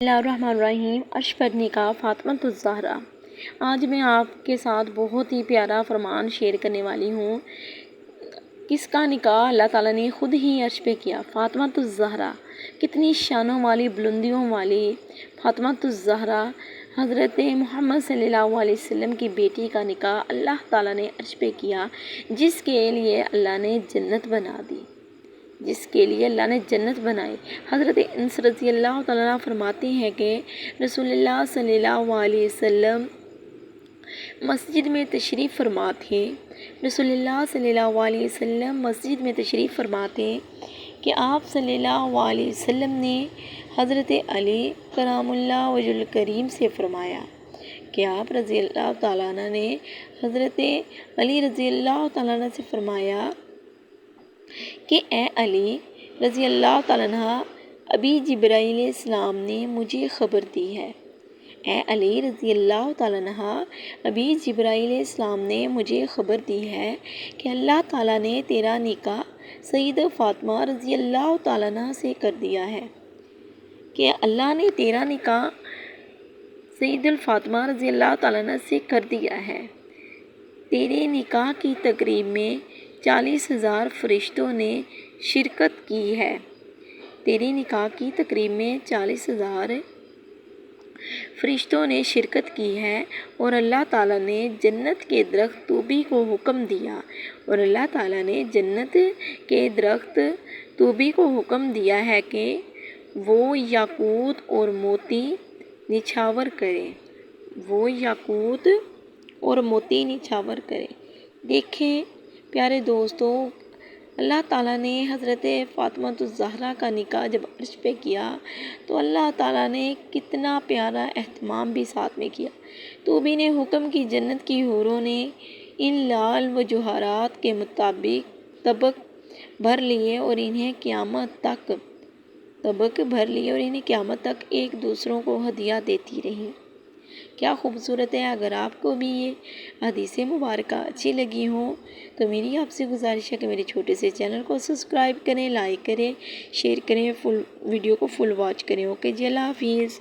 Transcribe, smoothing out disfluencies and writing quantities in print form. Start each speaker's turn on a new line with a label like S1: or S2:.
S1: بسم اللہ الرحمن الرحیم۔ عرش پر نکاح فاطمۃ الزہرا۔ آج میں آپ کے ساتھ بہت ہی پیارا فرمان شیئر کرنے والی ہوں، کس کا نکاح اللہ تعالیٰ نے خود ہی عرش پہ کیا۔ فاطمۃ الزہرا، کتنی شانوں والی بلندیوں والی فاطمۃ الزہرا حضرت محمد صلی اللہ علیہ وسلم کی بیٹی کا نکاح اللہ تعالیٰ نے عرش پہ کیا، جس کے لیے اللہ نے جنت بنا دی، جس کے لیے اللہ نے جنت بنائی۔ حضرت انس رضی اللہ تعالیٰ عنہ فرماتے ہیں کہ رسول اللہ صلی اللہ علیہ وسلم مسجد میں تشریف فرما تھے۔ رسول اللہ صلی اللہ علیہ وسلم مسجد میں تشریف فرما تھے کہ آپ صلی اللہ علیہ وسلم نے حضرت علی کرام اللہ وجہ الکریم سے فرمایا کہ آپ رضی اللہ تعالیٰ عنہ نے حضرت علی رضی اللہ تعالیٰ عنہ سے فرمایا کہ اے علی رضی اللہ تعالیٰ عنہ، ابھی جبرائیل علیہ السلام نے مجھے خبر دی ہے۔ اے علی رضی اللہ تعالیٰ عنہ، ابھی جبرائیل علیہ السلام نے مجھے خبر دی ہے کہ اللہ تعالیٰ نے تیرا نکاح سید فاطمہ رضی اللہ تعالیٰ عنہ سے کر دیا ہے، کہ اللہ نے تیرا نکاح سید الفاطمہ رضی اللہ تعالیٰ عنہ سے کر دیا ہے۔ تیرے نکاح کی تقریب میں 40,000 فرشتوں نے شرکت کی ہے۔ تیرے نکاح کی تقریب میں 40,000 فرشتوں نے شرکت کی ہے، اور اللہ تعالیٰ نے جنت کے درخت طوبی کو حکم دیا، اور اللہ تعالیٰ نے جنت کے درخت طوبی کو حکم دیا ہے کہ وہ یاقوت اور موتی نچھاور کرے، وہ یاقوت اور موتی نچھاور کرے۔ دیکھیں پیارے دوستو، اللہ تعالیٰ نے حضرت فاطمہ الزہرا کا نکاح جب عرش پہ کیا تو اللہ تعالیٰ نے کتنا پیارا اہتمام بھی ساتھ میں کیا۔ طوبی نے حکم کی جنت کی حوروں نے ان لال و جوہرات کے مطابق طبق بھر لیے اور انہیں قیامت تک ایک دوسروں کو ہدیہ دیتی رہیں۔ کیا خوبصورت ہے۔ اگر آپ کو بھی یہ حدیث مبارکہ اچھی لگی ہوں تو میری آپ سے گزارش ہے کہ میرے چھوٹے سے چینل کو سبسکرائب کریں، لائک کریں، شیئر کریں، ویڈیو کو فل واچ کریں۔ اوکے جی، اللہ حافظ۔